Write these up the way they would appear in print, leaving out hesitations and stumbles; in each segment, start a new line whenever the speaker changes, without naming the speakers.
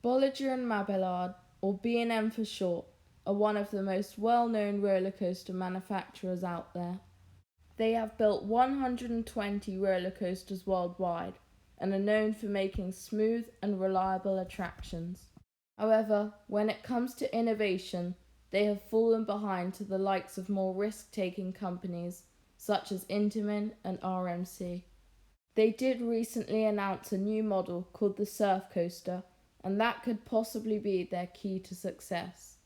Bolliger and Mabillard, or B&M for short, are one of the most well-known roller coaster manufacturers out there. They have built 120 roller coasters worldwide and are known for making smooth and reliable attractions. However, when it comes to innovation, they have fallen behind to the likes of more risk-taking companies such as Intamin and RMC. They did recently announce a new model called the Surf Coaster, and that could possibly be their key to success.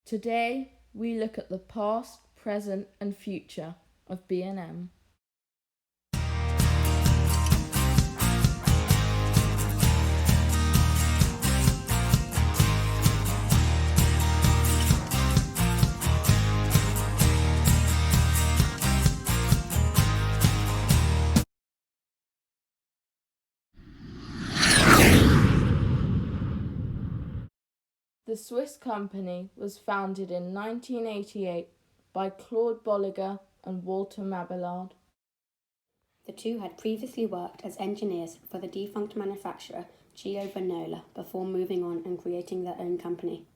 Today, we look at the past, present and future of B&M. The Swiss company was founded in 1988 by Claude Bolliger and Walter Mabillard.
The two had previously worked as engineers for the defunct manufacturer Giovanola before moving on and creating their own company.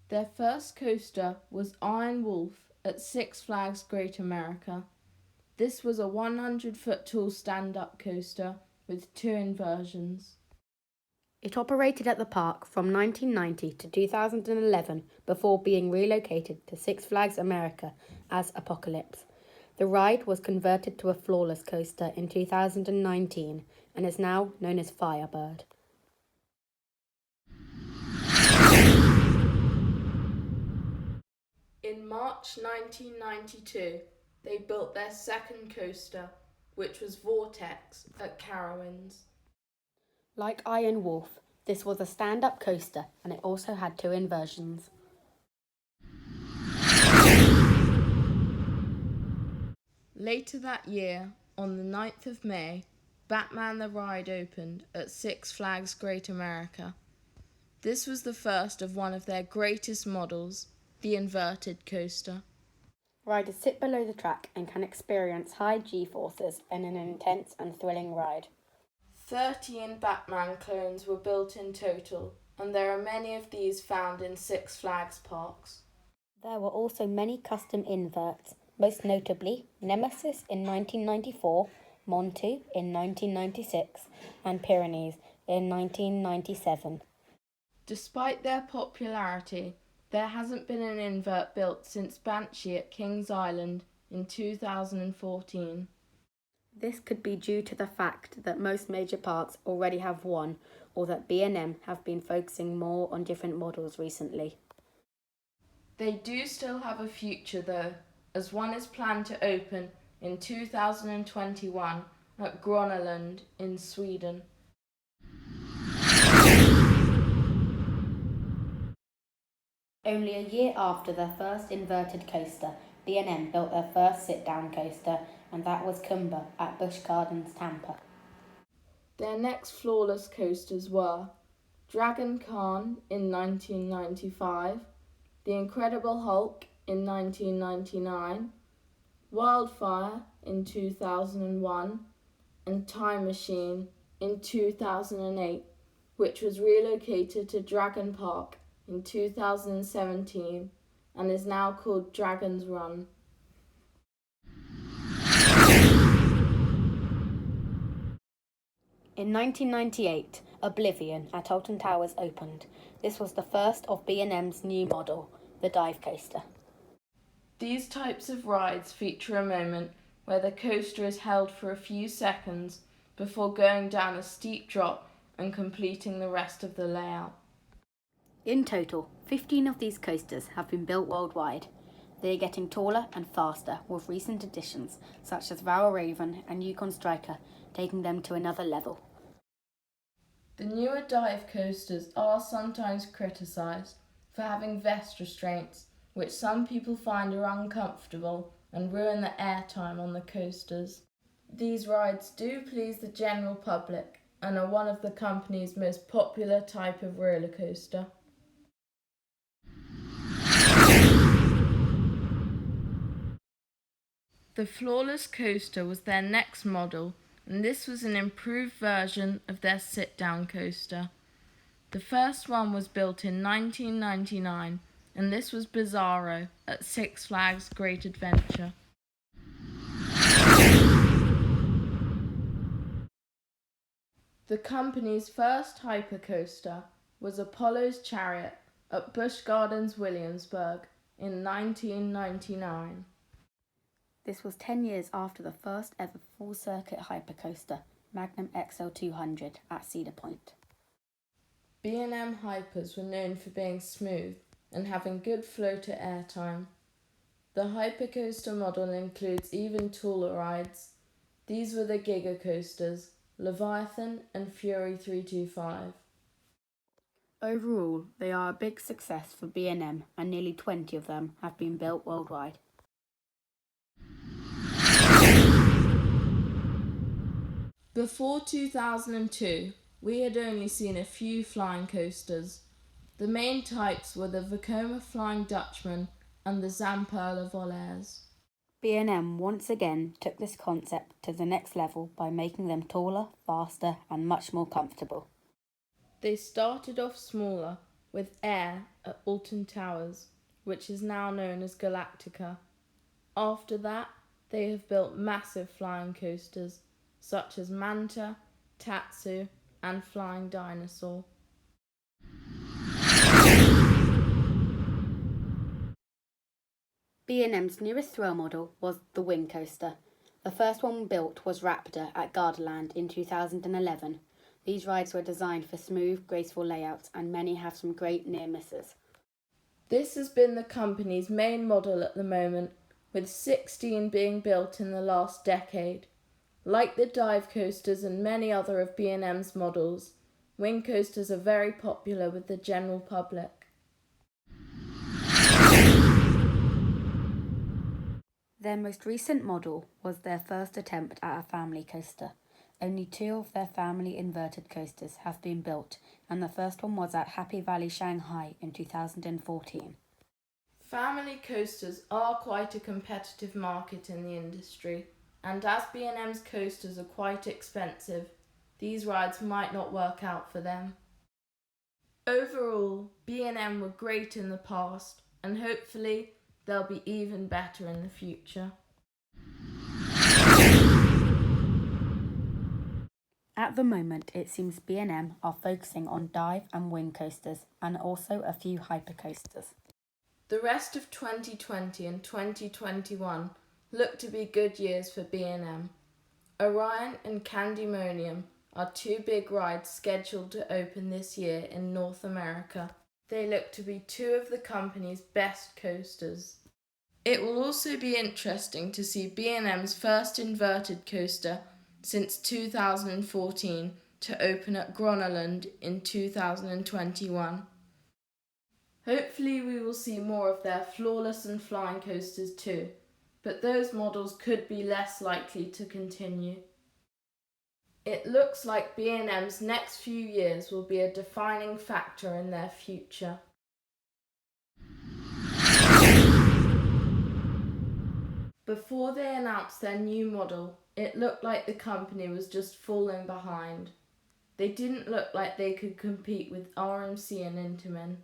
Their first coaster was Iron Wolf at Six Flags Great America. This was a 100-foot tall stand-up coaster with 2 inversions.
It operated at the park from 1990 to 2011 before being relocated to Six Flags America as Apocalypse. The ride was converted to a Floorless coaster in 2019 and is now known as Firebird.
In March 1992, they built their second coaster, which was Vortex at Carowinds.
Like Iron Wolf, this was a stand-up coaster and it also had 2 inversions.
Later that year, on the 9th of May, Batman the Ride opened at Six Flags Great America. This was the first of one of their greatest models, the inverted coaster.
Riders sit below the track and can experience high G-forces in an intense and thrilling ride.
13 Batman clones were built in total, and there are many of these found in Six Flags parks.
There were also many custom inverts, most notably Nemesis in 1994, Montu in 1996, and Pyrenees in 1997.
Despite their popularity, there hasn't been an invert built since Banshee at Kings Island in 2014.
This could be due to the fact that most major parks already have one, or that B&M have been focusing more on different models recently.
They do still have a future though, as one is planned to open in 2021 at Groneland in Sweden.
Only a year after their first inverted coaster, B&M built their first sit-down coaster, and that was Kumba at Busch Gardens, Tampa.
Their next Floorless coasters were Dragon Khan in 1995, The Incredible Hulk in 1999, Wildfire in 2001, and Time Machine in 2008, which was relocated to Dragon Park in 2017 and is now called Dragon's Run.
In 1998, Oblivion at Alton Towers opened. This was the first of B&M's new model, the dive coaster.
These types of rides feature a moment where the coaster is held for a few seconds before going down a steep drop and completing the rest of the layout.
In total, 15 of these coasters have been built worldwide. They are getting taller and faster with recent additions such as Valraven and Yukon Striker, taking them to another level.
The newer dive coasters are sometimes criticised for having vest restraints, which some people find are uncomfortable and ruin the airtime on the coasters. These rides do please the general public and are one of the company's most popular type of roller coaster. The Floorless coaster was their next model and this was an improved version of their sit-down coaster. The first one was built in 1999, and this was Bizarro at Six Flags Great Adventure. The company's first hypercoaster was Apollo's Chariot at Busch Gardens Williamsburg in 1999.
This was 10 years after the first ever full-circuit hypercoaster, Magnum XL 200 at Cedar Point.
B&M Hypers were known for being smooth and having good flow to airtime. The hypercoaster model includes even taller rides. These were the Giga Coasters, Leviathan and Fury 325.
Overall, they are a big success for B&M, and nearly 20 of them have been built worldwide.
Before 2002, we had only seen a few flying coasters. The main types were the Vekoma Flying Dutchman and the Zamperla Volairs.
B&M once again took this concept to the next level by making them taller, faster and much more comfortable.
They started off smaller with Air at Alton Towers, which is now known as Galactica. After that, they have built massive flying coasters such as Manta, Tatsu and Flying Dinosaur.
B&M's newest thrill model was the Wing Coaster. The first one built was Raptor at Gardaland in 2011. These rides were designed for smooth, graceful layouts, and many have some great near misses.
This has been the company's main model at the moment, with 16 being built in the last decade. Like the dive coasters and many other of B&M's models, wing coasters are very popular with the general public.
Their most recent model was their first attempt at a family coaster. Only 2 of their family inverted coasters have been built, and the first one was at Happy Valley, Shanghai in 2014.
Family coasters are quite a competitive market in the industry, and as B&M's coasters are quite expensive, these rides might not work out for them. Overall, B&M were great in the past, and hopefully they'll be even better in the future.
At the moment, it seems B&M are focusing on dive and wing coasters, and also a few hypercoasters.
The rest of 2020 and 2021 look to be good years for B&M. Orion and Candymonium are 2 big rides scheduled to open this year in North America. They look to be 2 of the company's best coasters. It will also be interesting to see B&M's first inverted coaster since 2014 to open at Groneland in 2021. Hopefully we will see more of their Floorless and flying coasters too, but those models could be less likely to continue. It looks like B&M's next few years will be a defining factor in their future. Before they announced their new model, it looked like the company was just falling behind. They didn't look like they could compete with RMC and Intamin.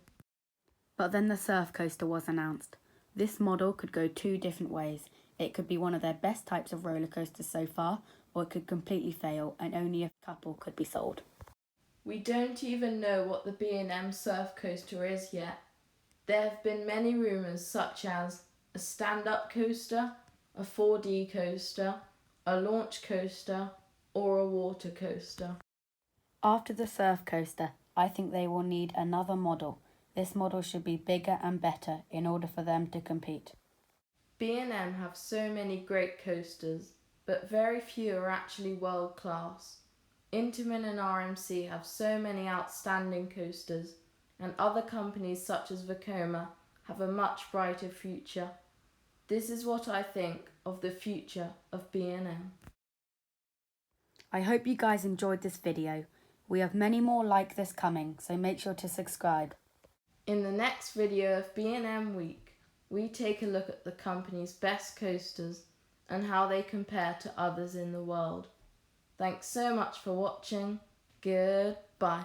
But then the Surf Coaster was announced. This model could go 2 different ways. It could be one of their best types of roller coasters so far, or it could completely fail and only a couple could be sold.
We don't even know what the B&M Surf Coaster is yet. There have been many rumours such as a stand-up coaster, a 4D coaster, a launch coaster, or a water coaster.
After the Surf Coaster, I think they will need another model. This model should be bigger and better in order for them to compete.
B&M have so many great coasters, but very few are actually world class. Intamin and RMC have so many outstanding coasters, and other companies such as Vekoma have a much brighter future. This is what I think of the future of B&M.
I hope you guys enjoyed this video. We have many more like this coming, so make sure to subscribe.
In the next video of B&M Week, we take a look at the company's best coasters and how they compare to others in the world. Thanks so much for watching. Goodbye.